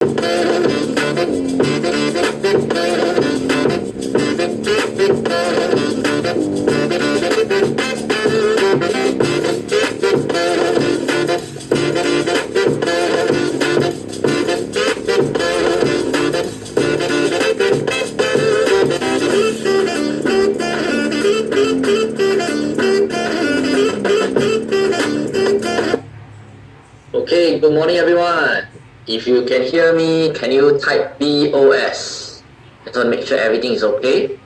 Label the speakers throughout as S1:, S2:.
S1: Okay, good morning everyone. If you can hear me, can you type BOS? I just want to make sure everything is okay.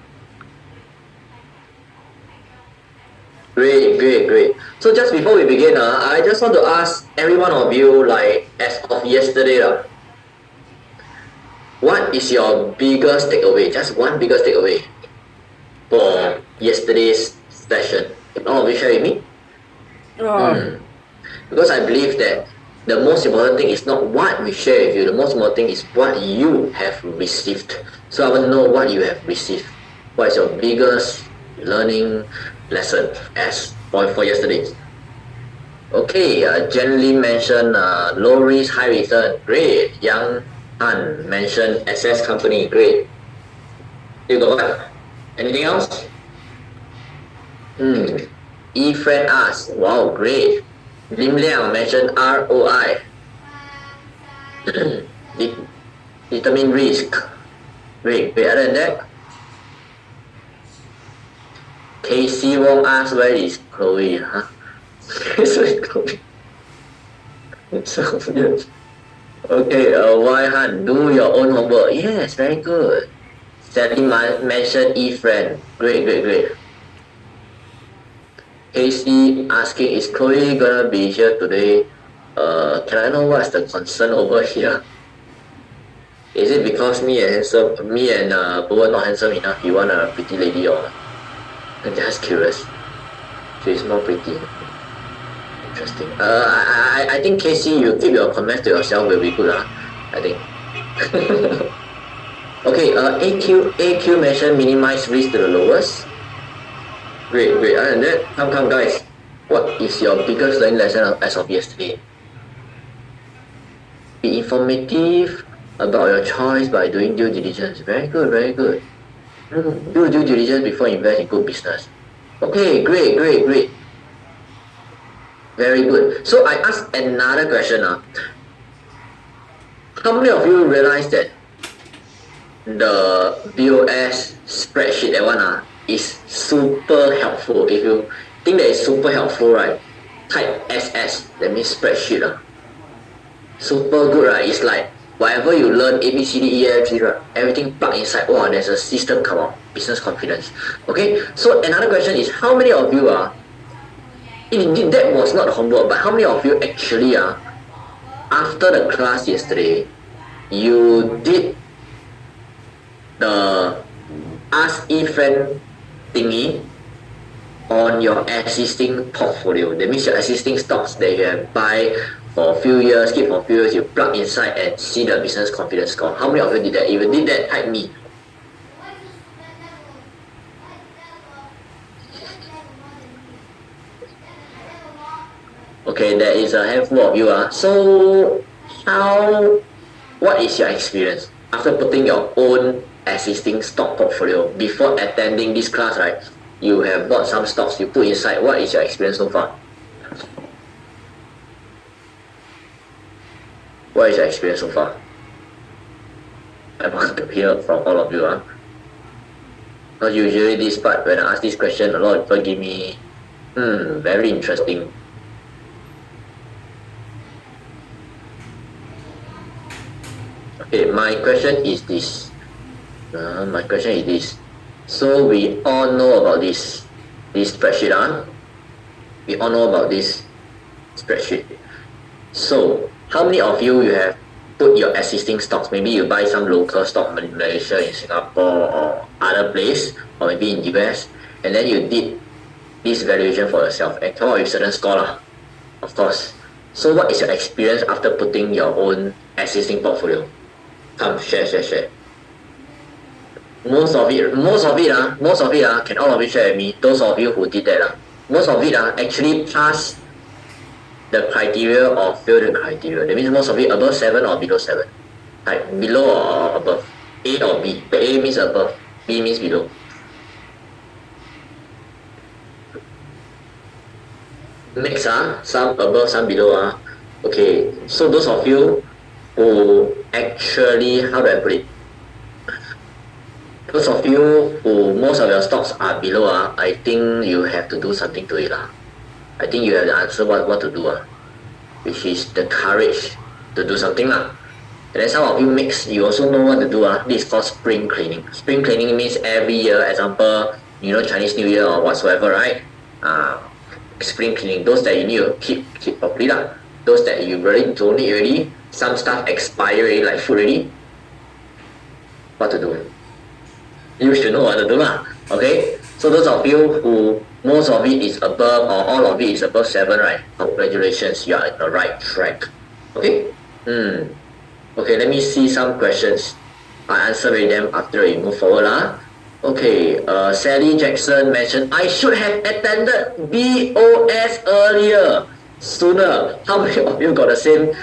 S1: Great. So just before we begin, I just want to ask every one of you, like as of yesterday, what is your biggest takeaway? Just one biggest takeaway for yesterday's session. Can all of you share with me? Because I believe that the most important thing is not what we share with you, the most important thing is what you have received. So I want to know what you have received. What is your biggest learning lesson as for yesterday? Okay, generally mentioned low risk, high return, great. Young Han mentioned SS company, great. You got what? Anything else? E-Friend asked, wow, great. Lim Liang mentioned ROI. Determine risk. Great. Other than that, Casey Wong asked, where is Chloe? Huh? Where Chloe? So weird. Okay, Why Han, do your own homework. Yes, very good. Sally mentioned E-Friend. Great. Casey asking, is Chloe gonna be here today? Can I know what's the concern over here? Is it because me and Bowen not handsome enough? You want a pretty lady or? I'm just curious. She's more pretty. Interesting. I think Casey, you keep your comments to yourself will be good, I think. Okay, AQ mentioned minimize risk to the lowest. Great. Other than that, come guys. What is your biggest learning lesson as of yesterday? Be informative about your choice by doing due diligence. Very good. Do due diligence before you invest in good business. Okay, great. Very good. So I asked another question. How many of you realize that the BOS spreadsheet, that one is super helpful? If you think that it's super helpful, right, type SS, that means spreadsheet. Super good, right? It's like whatever you learn, ABCDEFG, right, everything plug inside. Wow, there's a system come out. Business confidence. Okay, so another question is, how many of you that was not homework, but how many of you actually after the class yesterday, you did the Ask E-Friend thingy on your existing portfolio? That means your existing stocks that you have buy for a few years, keep for a few years, you plug inside and see the business confidence score. How many of you did that? If you did that, type me. Okay, there is a handful of you. So, what is your experience after putting your own existing stock portfolio before attending this class, right? You have bought some stocks, you put inside. What is your experience so far? What is your experience so far? I want to hear from all of you. Because usually this part, when I ask this question, a lot of people give me, very interesting. Okay, my question is this. So we all know about this spreadsheet. We all know about this spreadsheet. So how many of you have put your existing stocks? Maybe you buy some local stock in Malaysia, in Singapore, or other place, or maybe in US, and then you did this valuation for yourself and come up with certain score, of course. So what is your experience after putting your own existing portfolio? Come, share. Most of it, can all of you share with me? Those of you who did that, most of it actually pass the criteria or fail the criteria. That means most of it above 7 or below 7. Like below or above? A or B? A means above, B means below. Mix, some above, some below. Okay, so those of you who actually, how do I put it? Those of you who most of your stocks are below, I think you have to do something to it. I think you have to answer what to do, which is the courage to do something. And then some of you mix, you also know what to do. This is called spring cleaning. Spring cleaning means every year, example, Chinese New Year or whatsoever, right? Spring cleaning, those that you need to keep properly. Those that you really don't need already, some stuff expire already, like food already. What to do? You should know what to do. Okay? So those of you who most of it is above or all of it is above 7, right? Congratulations, you are on the right track. Okay? Okay, let me see some questions. I answer them after we move forward. Okay, Sally Jackson mentioned, I should have attended BOS earlier, sooner. How many of you got the same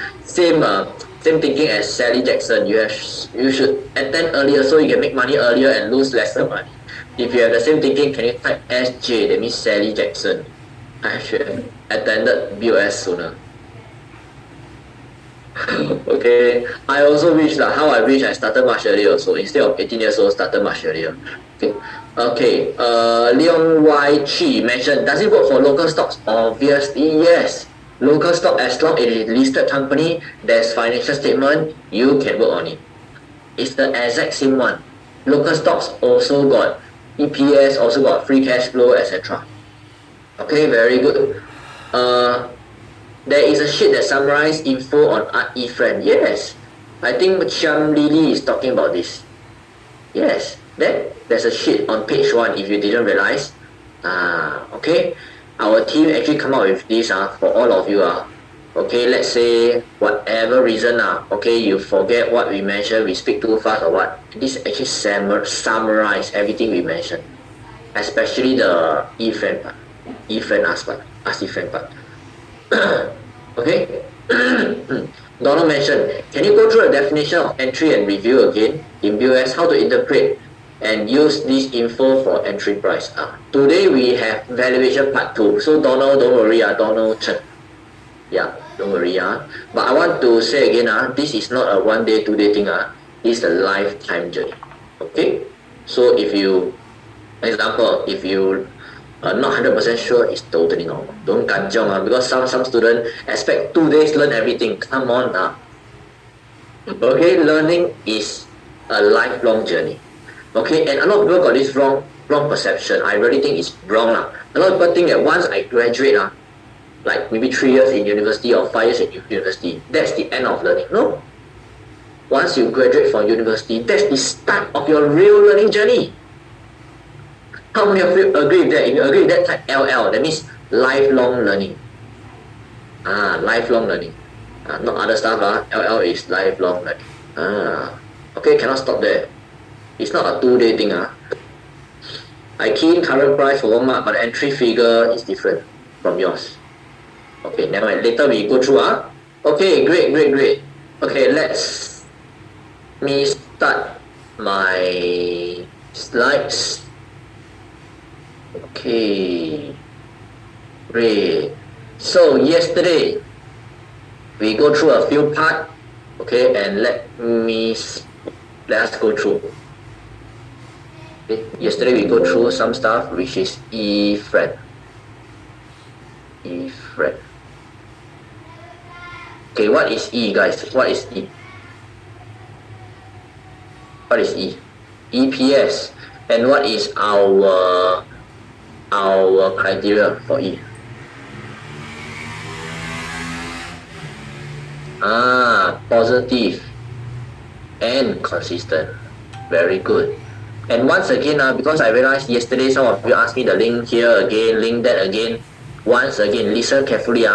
S1: thinking as Sally Jackson? You should attend earlier so you can make money earlier and lose lesser money. If you have the same thinking, can you type SJ, that means Sally Jackson. I should have attended BOS sooner. Okay, I also wish how I wish I started much earlier also. Instead of 18 years old, started much earlier. Okay. Leon Y. Chi mentioned, does it work for local stocks? Obviously, yes. Local stock, as long as it is listed company, there's financial statement, you can work on it. It's the exact same one. Local stocks also got EPS, also got free cash flow, etc. Okay, very good. There is a sheet that summarizes info on Art eFriend. Yes. I think Chiam Lily is talking about this. Yes. There's a sheet on page 1 if you didn't realize. Okay. Our team actually come up with this for all of you. Okay, let's say whatever reason okay, you forget what we mentioned, we speak too fast or what. This actually summarize everything we mentioned. Especially the eFriend part. Ask eFriend part. Okay. Donald mentioned, can you go through a definition of entry and review again in BOS, how to interpret and use this info for entry price? Today we have valuation part 2. So Donald, don't worry, Donald Chen. Yeah, don't worry. But I want to say again, this is not a 1 day, 2 day thing. This is a lifetime journey. Okay? So if you, example, if you not 100% sure, it's totally normal. Don't kanchiong, because some students expect 2 days learn everything. Come on. Okay, learning is a lifelong journey. Okay, and a lot of people got this wrong perception. I really think it's wrong. A lot of people think that once I graduate, like maybe 3 years in university or 5 years in university, that's the end of learning. No. Once you graduate from university, that's the start of your real learning journey. How many of you agree with that? If you agree with that, type LL. That means lifelong learning. Lifelong learning. Not other stuff. LL is lifelong learning. Okay, cannot stop there. It's not a 2 day thing. I key in current price for Walmart, but the entry figure is different from yours. Okay, never mind. Later we go through. Okay, great. Okay, let's me start my slides. Okay, great. So yesterday we go through a few parts. Okay, and let us go through. Okay. Yesterday we go through some stuff which is eFriend. Okay, what is E, guys? What is E? What is E? EPS. And what is our criteria for E? Positive and consistent. Very good. And once again, because I realized yesterday some of you asked me the link here again, link that again. Once again, listen carefully.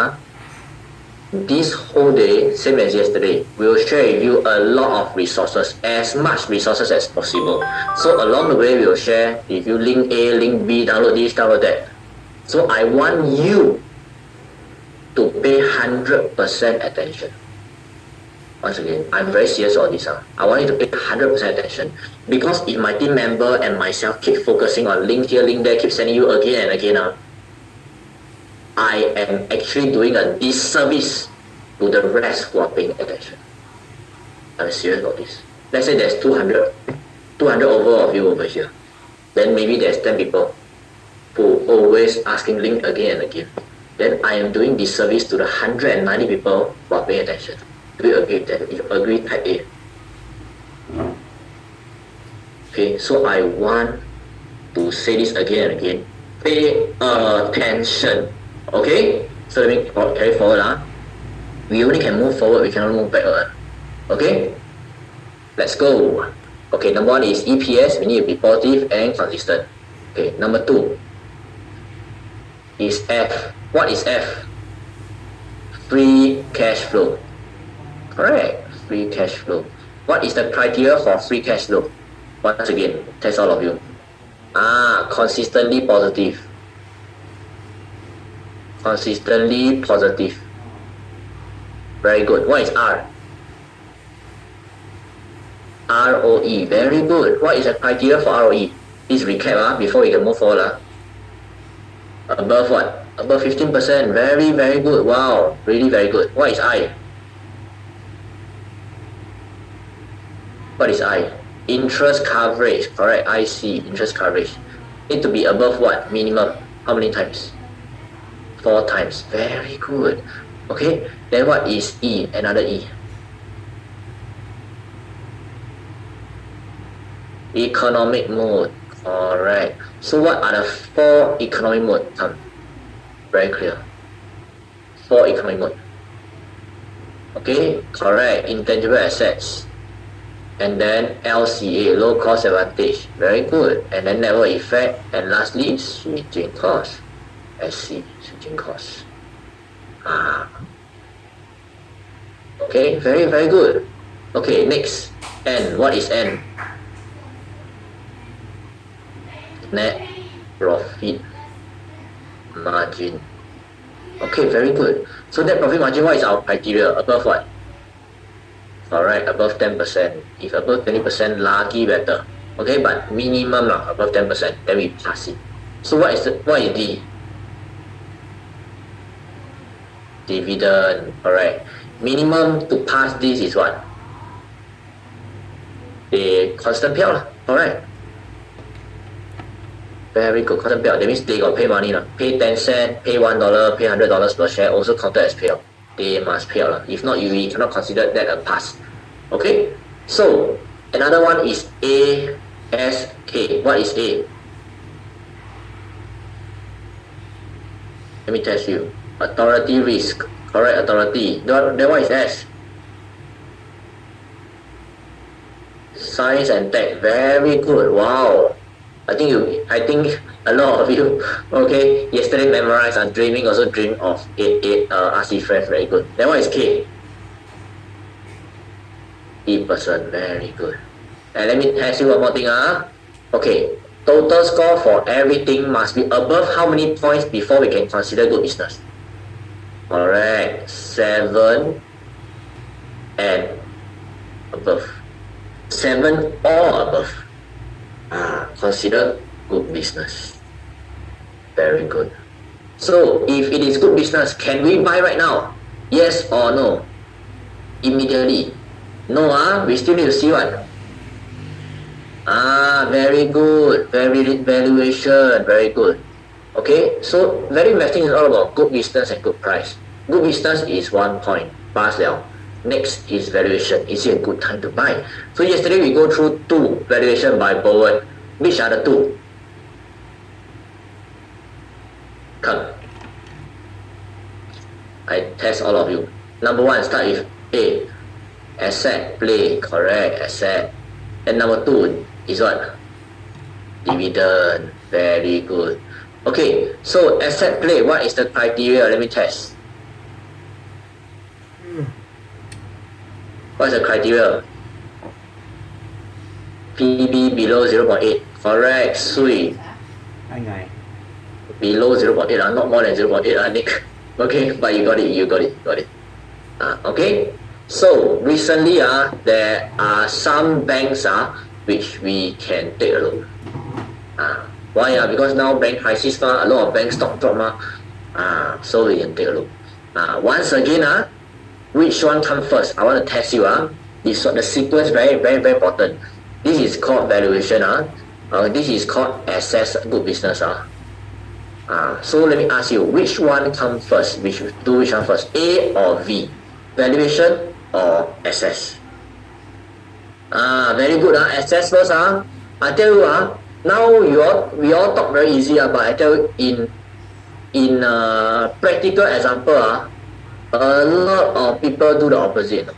S1: This whole day, same as yesterday, we will share with you a lot of resources, as much resources as possible. So along the way, we will share if you link A, link B, download this, download that. So I want you to pay 100% attention. Once again, I'm very serious on this. I want you to pay 100% attention. Because if my team member and myself keep focusing on link here, link there, keep sending you again and again, I am actually doing a disservice to the rest who are paying attention. I'm serious about this. Let's say there's 200 over of you over here. Then maybe there's 10 people who always asking link again and again. Then I am doing disservice to the 190 people who are paying attention. Do you agree with that? If you agree, type A. Okay, so I want to say this again and again. Pay attention. Okay? So let me carry forward. We only can move forward, we cannot move backward. Okay? Let's go. Okay, number one is EPS, we need to be positive and consistent. Okay, number two is F. What is F? Free cash flow. Correct, free cash flow. What is the criteria for free cash flow? Once again, test all of you. Consistently positive. Consistently positive. Very good. What is R? ROE. Very good. What is the criteria for ROE? Please recap before we can move forward. Above what? Above 15%. Very, very good. Wow. Really very good. What is I? What is I? Interest coverage. Correct. IC. Interest coverage. Need to be above what? Minimum. How many times? 4 times. Very good. Okay. Then what is E? Another E. Economic mode. Alright. So what are the 4 economic modes? Very clear. 4 economic mode. Okay, correct. Intangible assets. And then LCA, low cost advantage. Very good. And then network effect. And lastly, switching cost. SC, switching cost. Okay, very, very good. Okay, next. N. What is N? Net profit margin. Okay, very good. So net profit margin, what is our criteria? Above what? Alright, above 10%. If above 20%, lucky better. Okay, but minimum above 10%, then we pass it. So what is D? Dividend. Alright. Minimum to pass this is what? The constant payout. Alright. Very good. Constant payout. That means they got pay money. Pay 10 cents, pay $1, pay $100 per share, also counted as payout. They must pay out. If not, we cannot consider that a pass. Okay? So, another one is ASK. What is A? Let me test you. Authority risk. Correct, authority. Then what is S? Science and tech. Very good. Wow. I think a lot of you, okay, yesterday memorized and dreaming, also dream of RC Fresh. Very good. Then what is K? E-person. Very good. And let me test you one more thing. Okay, total score for everything must be above how many points before we can consider good business? Alright, 7 and above. 7 or above. Consider good business. Very good. So, if it is good business, can we buy right now? Yes or no? Immediately. No, we still need to see what? Very good. Very valuation. Very good. Okay, so value investing is all about good business and good price. Good business is 1 point. Pass liao. Next is valuation. Is it a good time to buy? So yesterday we go through 2 valuation by Bowen. Which are the 2? Come. I test all of you. Number 1, start with A. Asset play. Correct, asset. And number 2 is what? Dividend. Very good. Okay, so asset play, what is the criteria? Let me test. What is the criteria? PB below 0.8. Correct, sweet. Below 0.8, not more than 0.8, Nick. Okay, but you got it. Okay. So recently, there are some banks which we can take a look. Why? Because now bank crisis, a lot of bank stock drop. So we can take a look. Once again, which one come first? I want to test you. This the sequence very very very important. This is called valuation. This is called assess good business. So let me ask you, which one come first? Which one first? A or V? Valuation or assess? Very good. Assess first. I tell you. Now we all talk very easy. But I tell you, in practical example. A lot of people do the opposite,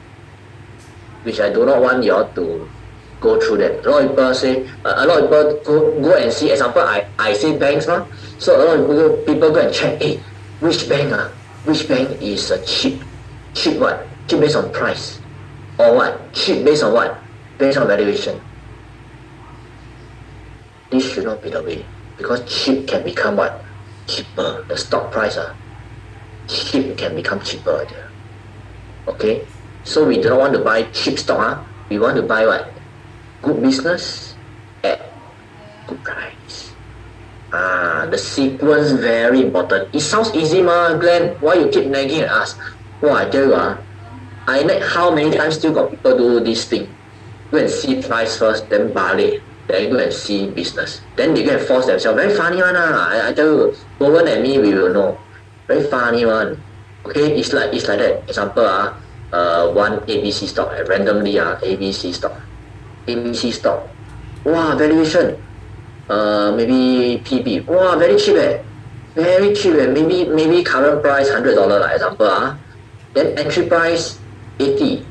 S1: which I do not want you all to go through that. A lot of people say, a lot of people go and see. Example, I say banks, so a lot of people go and check, hey, which bank is cheap? Cheap what? Cheap based on price, or what? Cheap based on what? Based on valuation. This should not be the way, because cheap can become what? Cheaper. The stock price cheap can become cheaper. Okay, so we do not want to buy cheap stock. We want to buy what? Good business at good price. The sequence very important. It sounds easy, Glenn. Why you keep nagging at us? I tell you, I nag how many times still got people do this thing. Go and see price first, then balik, then go and see business. Then they go and force themselves. Very funny one. I tell you, Bowen and me, we will know. Very funny one. Okay, it's like that. Example, one ABC stock, randomly ABC stock. ABC stock. Valuation. Maybe PB. Very cheap. Very cheap. Maybe current price $100 example. Then entry price 80.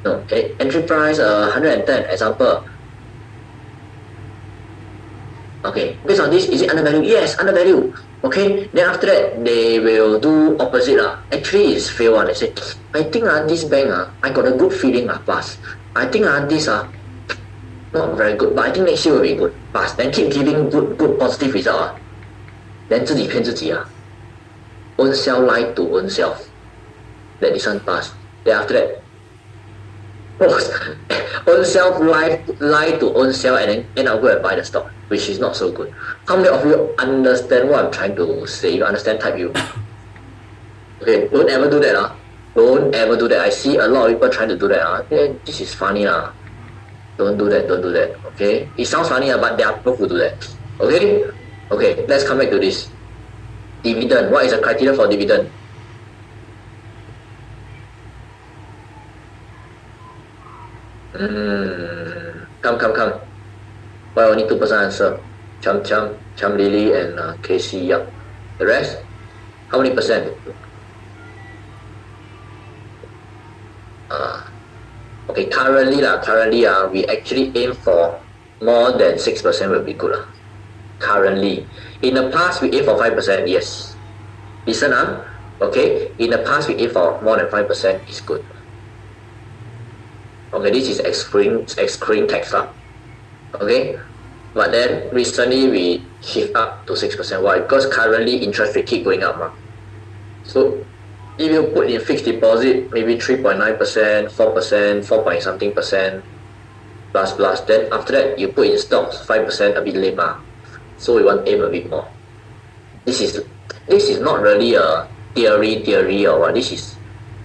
S1: No, okay. Entry price 110 example. Okay, based on this, is it undervalued? Yes, undervalued. Okay, then after that, they will do opposite. Actually, it's fail. They say, I think this bank, I got a good feeling, pass. I think this, not very good, but I think next year will be good, pass. Then keep giving good positive result. Then 自己骗自己 own self lie to own self. Then this one pass. Then after that, own self lie to own self and then end up go and buy the stock, which is not so good. How many of you understand what I'm trying to say? You understand? Type you. Okay, don't ever do that. Don't ever do that. I see a lot of people trying to do that. This is funny. Don't do that. Okay, it sounds funny, but there are people who do that. Okay, let's come back to this. Dividend. What is the criteria for dividend? Come. Why only 2% answer? Cham Lily and Casey Yup. The rest? How many percent? Okay, currently we actually aim for more than 6% will be good. Currently. In the past we aim for 5%, yes. Listen okay, in the past we aim for more than 5% is good. Okay, this is excluding tax. Okay, but then recently we shift up to 6%. Why? Because currently interest rate keep going up. So if you put in fixed deposit, maybe 3.9%, 4%, 4 point something percent, plus, then after that you put in stocks 5%, a bit lame. So we want to aim a bit more. This is not really a theory or what. This is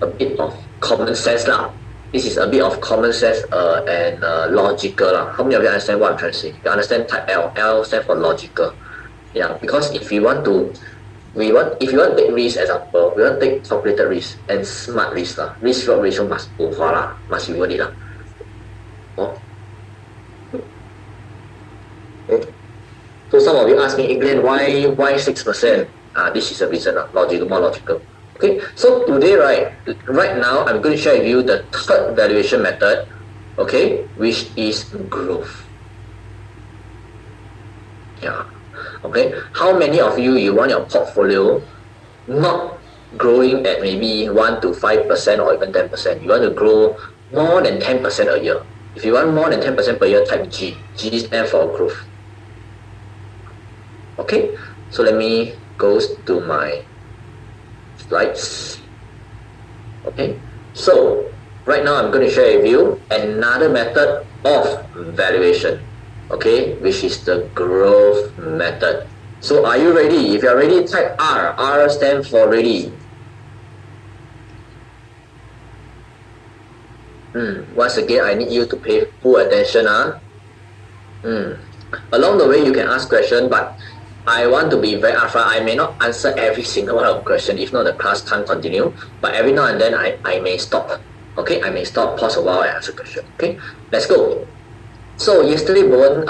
S1: a bit of common sense lah. This is a bit of common sense and logical lah. How many of you understand what I'm trying to say? You understand type L? L stands for logical. Yeah, because if you want to take risk, example, we want to take calculated risk and smart risk lah. Risk reward ratio must be worth it lah. Okay. So some of you ask me, Glenn, why 6%? This is a reason, more logical. Okay, so today, right now, I'm going to share with you the third valuation method, okay, which is growth. Yeah. Okay, how many of you want your portfolio not growing at maybe 1 to 5% or even 10%? You want to grow more than 10% a year. If you want more than 10% per year, type G. G stands for growth. Okay, so let me go to my slides. Okay, So right now I'm going to share with you another method of valuation, okay, which is the growth method. So are you ready? If you're ready, type R. R stands for ready. Once again, I need you to pay full attention. Along the way, you can ask questions, but I want to be very upfront. I may not answer every single one of the question. If not, the class can't continue. But every now and then, I may stop. Okay, I may stop, pause a while, and answer question. Okay, let's go. So yesterday, Bowen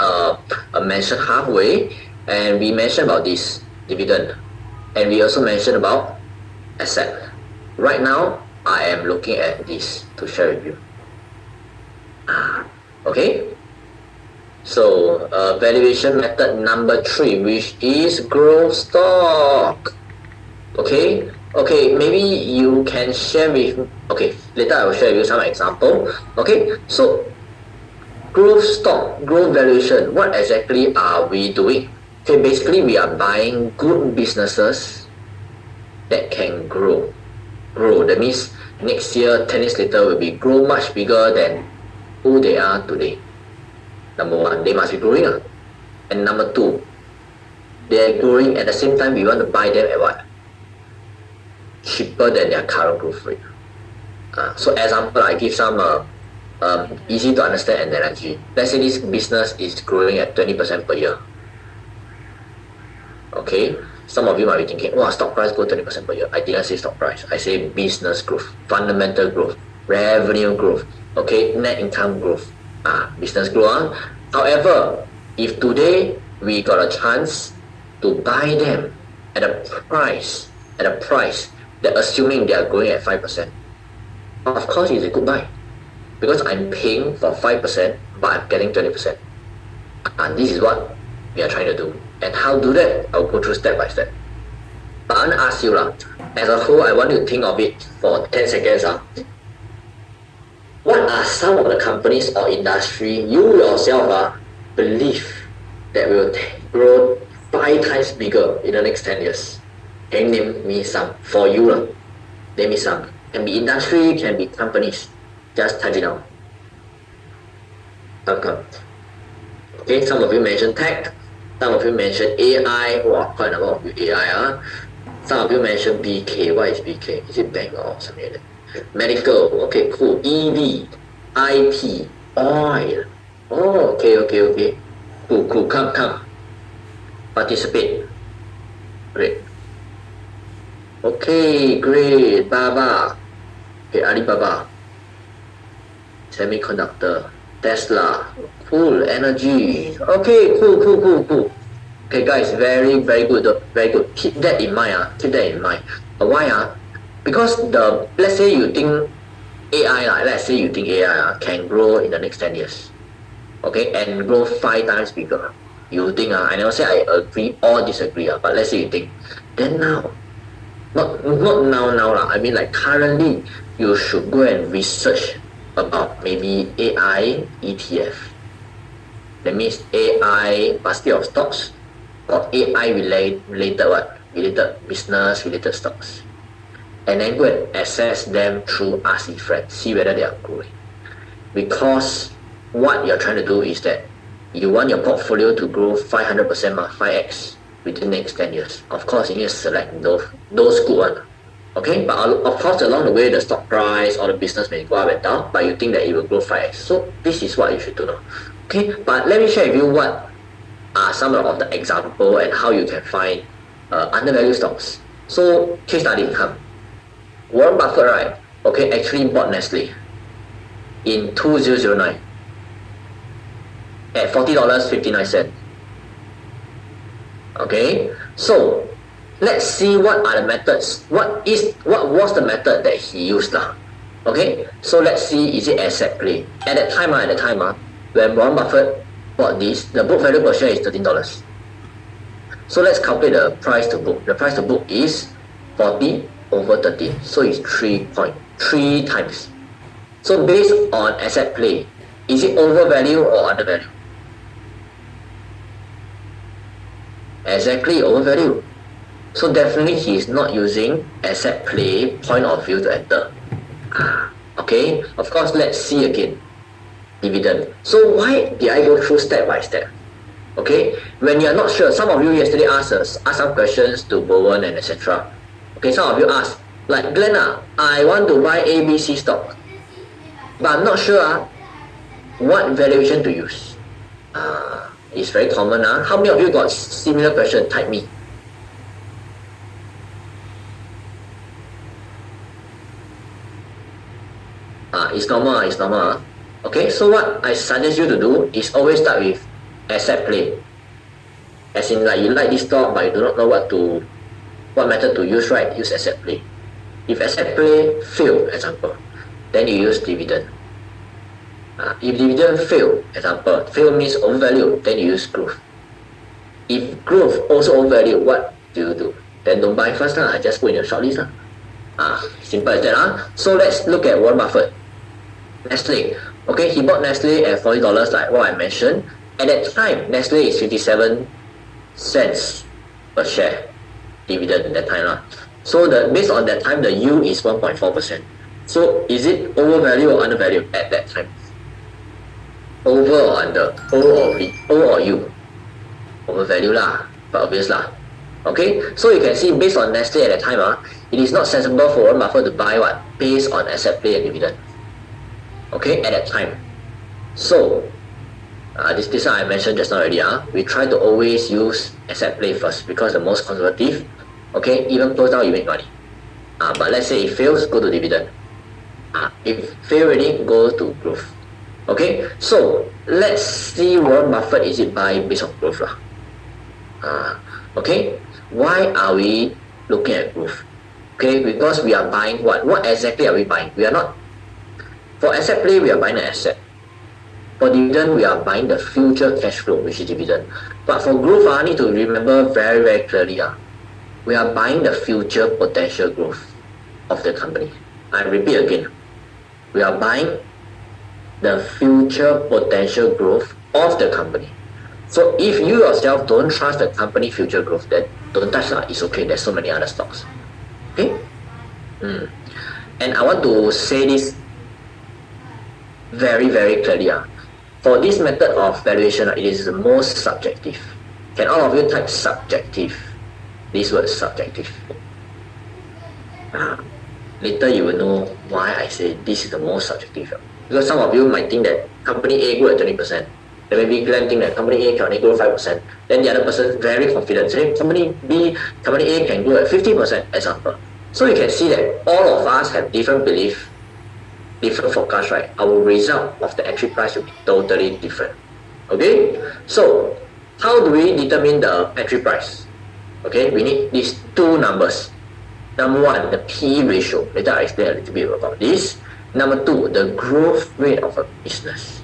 S1: mentioned halfway, and we mentioned about this dividend, and we also mentioned about asset. Right now, I am looking at this to share with you. Okay. So valuation method number 3, which is growth stock. Okay, maybe you can share with, okay, later I will share with you some example. Okay, so growth stock, growth valuation, what exactly are we doing? Okay, basically we are buying good businesses that can grow. That means next year, 10 years later, will be grow much bigger than who they are today. Number 1, they must be growing. And number 2, they are growing at the same time. We want to buy them at what? Cheaper than their current growth rate. So example, I give some easy to understand analogy. Let's say this business is growing at 20% per year. Okay, some of you might be thinking, wow, stock price grow 20% per year. I didn't say stock price. I say business growth, fundamental growth, revenue growth, okay, net income growth. Business growth. However, if today we got a chance to buy them at a price that assuming they are growing at 5%, of course it's a good buy, because I'm paying for 5% but I'm getting 20%. And this is what we are trying to do. And how to do that, I'll go through step by step. But I want to ask you, as a whole, I want you to think of it for 10 seconds. What are some of the companies or industry you yourself believe that will grow 5 times bigger in the next 10 years? Can you name me some for you? Name me some. Can be industry, can be companies. Just type it down. Come. Okay, some of you mentioned tech. Some of you mentioned AI. Wow, quite a number of you AI. Some of you mentioned BK. What is BK? Is it bank or something like that? Medical, okay, cool. EV, IT, oil. Oh, okay. Cool. Come. Participate. Great. Okay, great. Baba. Okay, Alibaba. Semiconductor. Tesla. Cool. Energy. Okay, cool. Okay, guys, very good. Very good. Keep that in mind. Why? Because let's say you think AI can grow in the next 10 years, okay, and grow 5 times bigger. You think I never say I agree or disagree, but let's say you think, then now, not now, I mean like currently, you should go and research about maybe AI ETF. That means AI basket of stocks, or AI related what? Related business, related stocks. And then go and assess them through RC Friends, see whether they are growing. Because what you're trying to do is that you want your portfolio to grow 500%, 5x within the next 10 years. Of course, you need to select those good ones. Okay, but of course, along the way, the stock price or the business may go up and down, but you think that it will grow 5x. So this is what you should do now. Okay, but let me share with you what are some of the example and how you can find undervalued stocks. So case study income. Warren Buffett, right? Okay, actually bought Nestle in 2009 at $40.59. Okay, so let's see what are the methods. What was the method that he used now? Okay, so let's see, is it asset play? At that time, when Warren Buffett bought this, the book value per share is $13. So let's calculate the price to book. The price to book is 40 over 13, so it's 3.3 times. So based on asset play, is it overvalued or undervalued? Exactly, overvalued. So definitely he is not using asset play point of view to enter. Okay, of course, let's see again. Dividend. So why did I go through step by step? Okay, when you're not sure, some of you yesterday asked some questions to Bowen and etc. Okay, some of you asked, like Glenn, I want to buy ABC stock, but I'm not sure what valuation to use. It's very common. How many of you got similar question? Type me. It's normal. Okay, so what I suggest you to do is always start with asset play. As in, like, you like this stock but you do not know what method to use, right? Use asset play. If asset play fail, example, then you use dividend. If dividend fail, example, fail means overvalue, then you use growth. If growth also overvalue, what do you do? Then don't buy first, just put in your shortlist. Simple as that. So let's look at Warren Buffett. Nestle. Okay, he bought Nestle at $40, like what I mentioned. At that time, Nestle is 57 cents per share dividend at that time. So based on that time, the yield is 1.4%. So is it overvalued or undervalued at that time? Over or under? O or U? Overvalued but obvious Okay, so you can see based on Nestle at that time, it is not sensible for Warren Buffett to buy what? Based on asset play and dividend. Okay, at that time. So this one I mentioned just now already. We try to always use asset play first because the most conservative. Okay, even close down you make money. But let's say it fails, go to dividend. If fail already, go to growth. Okay, so let's see Warren Buffett is it buy based on growth okay, why are we looking at growth? Okay, because we are buying what? What exactly are we buying? We are not. For asset play, we are buying an asset. For dividend, we are buying the future cash flow, which is dividend. But for growth, I need to remember very, very clearly. We are buying the future potential growth of the company. I repeat again. We are buying the future potential growth of the company. So if you yourself don't trust the company future growth, then don't touch that. It's okay. There's so many other stocks. Okay? And I want to say this very, very clearly. For this method of valuation, it is the most subjective. Can all of you type subjective? This word subjective. Later you will know why I say this is the most subjective. Because some of you might think that company A grew at 20%. Then maybe Glenn think that company A can only grow 5%. Then the other person very confident saying company A can grow at 50%, example. So you can see that all of us have different belief, different forecast, right? Our result of the entry price will be totally different. Okay? So how do we determine the entry price? Okay, we need these two numbers. Number one, the P ratio. Later I explain a little bit about this. Number two, the growth rate of a business.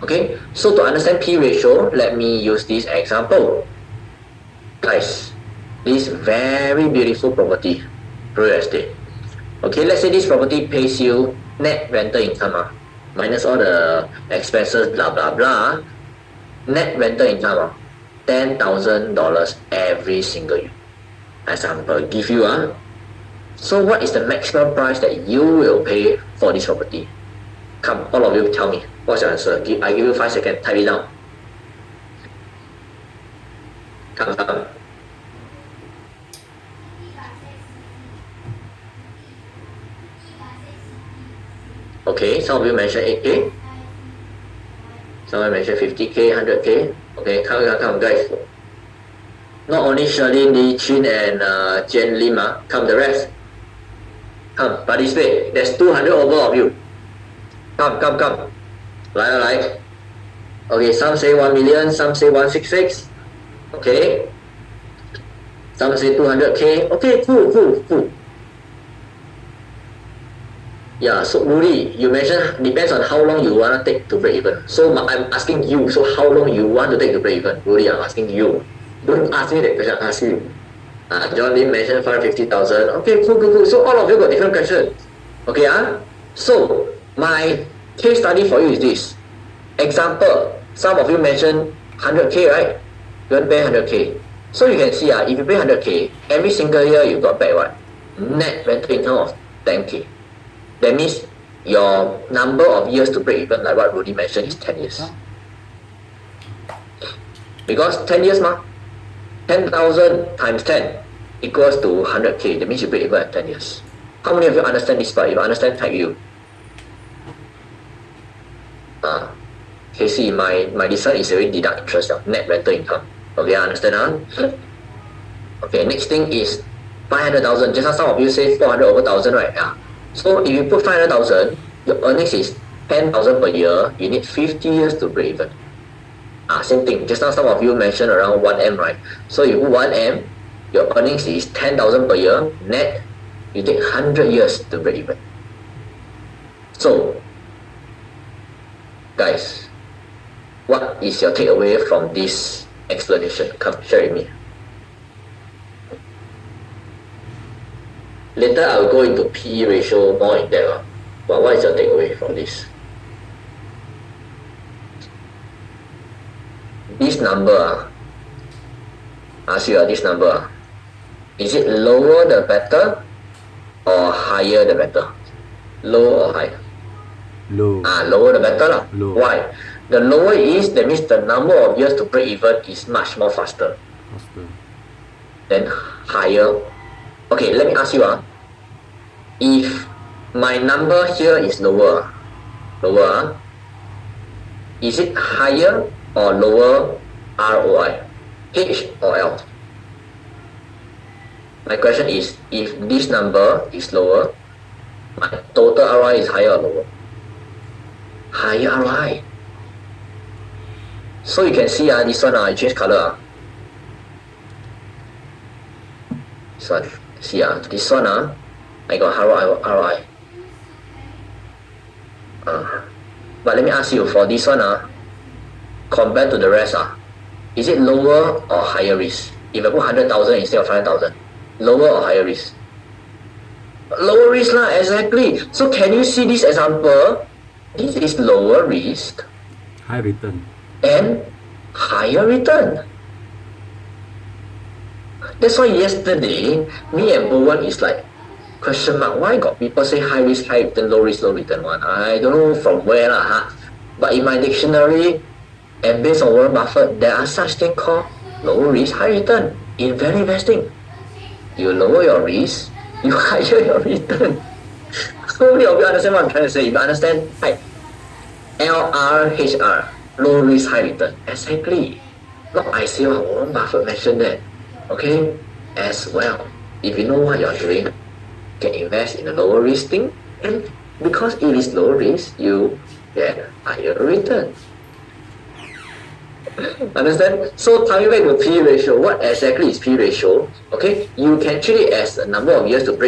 S1: Okay, so to understand P ratio, let me use this example. Guys, this very beautiful property, real estate. Okay, let's say this property pays you net rental income, minus all the expenses, blah blah blah. Net rental income, $10,000 every single year. Example, give you So what is the maximum price that you will pay for this property? Come, all of you tell me. What's your answer? I give you 5 seconds. Type it down. Come. Okay, some of you mentioned 8K. Someone mentioned 50K, 100K. Okay, come, guys. Not only Shirley, Lee Chin, and Jen Lim, come the rest. Come, participate. There's 200 over of you. Come. Like. Okay, some say 1 million, some say 166. Okay. Some say 200K. Okay, cool. Yeah, so Rudy, you mentioned depends on how long you want to take to break even. So I'm asking you, so how long you want to take to break even? Rudy, I'm asking you. Don't ask me that question, ask you. John Lim mentioned 550,000. Okay, cool. So all of you got different questions. Okay, So my case study for you is this. Example, some of you mentioned 100K, right? You want to pay 100K. So you can see, if you pay 100K, every single year you got back what? Net rental income of 10K. That means your number of years to break even, like what Rudy mentioned, is 10 years. Because 10 years, 10,000 times 10 equals to 100k. That means you break even at 10 years. How many of you understand this part? If you understand, type you. Okay, see, my this one is already deduct interest, net rental income. Okay, I understand. Okay, next thing is 500,000. Just now some of you say 400 over 1,000, right? Yeah. So if you put 500,000, your earnings is 10,000 per year. You need 50 years to break even. Same thing. Just now some of you mentioned around 1M, right? So you put 1M, your earnings is 10,000 per year. Net, you take 100 years to break even. So, guys, what is your takeaway from this explanation? Come, share with me. Later, I will go into PE ratio more in depth. But what is your takeaway from this? This number, ask you this number, is it lower the better or higher the better? Low or high?
S2: Low.
S1: Lower the better lah.
S2: Low.
S1: Why? The lower is, that means the number of years to break even is much more faster. Then higher. Okay, let me ask you if my number here is lower, is it higher or lower ROI? H or L? My question is, if this number is lower, my total ROI is higher or lower? Higher ROI. So you can see this one, I change color. This one, see this one, I got ROI. But let me ask you, for this one, compared to the rest, is it lower or higher risk? If I put 100,000 instead of 500,000, lower or higher risk? Lower risk lah, exactly. So can you see this example? This is lower risk.
S2: High return.
S1: And higher return. That's why yesterday, me and Bowen is like, question mark, why got people say high risk, high return, low risk, low return one? I don't know from where lah, But in my dictionary, and based on Warren Buffett, there are such thing called low risk, high return in value investing. You lower your risk, you higher your return. So many of you understand what I'm trying to say. If you understand, right? LRHR, low risk, high return. Exactly. Not I say what Warren Buffett mentioned that. Okay? As well. If you know what you're doing, you can invest in a lower risk thing, and because it is low risk, you get higher return. Understand? So coming back to P ratio, what exactly is P ratio? Okay, you can treat it as the number of years to break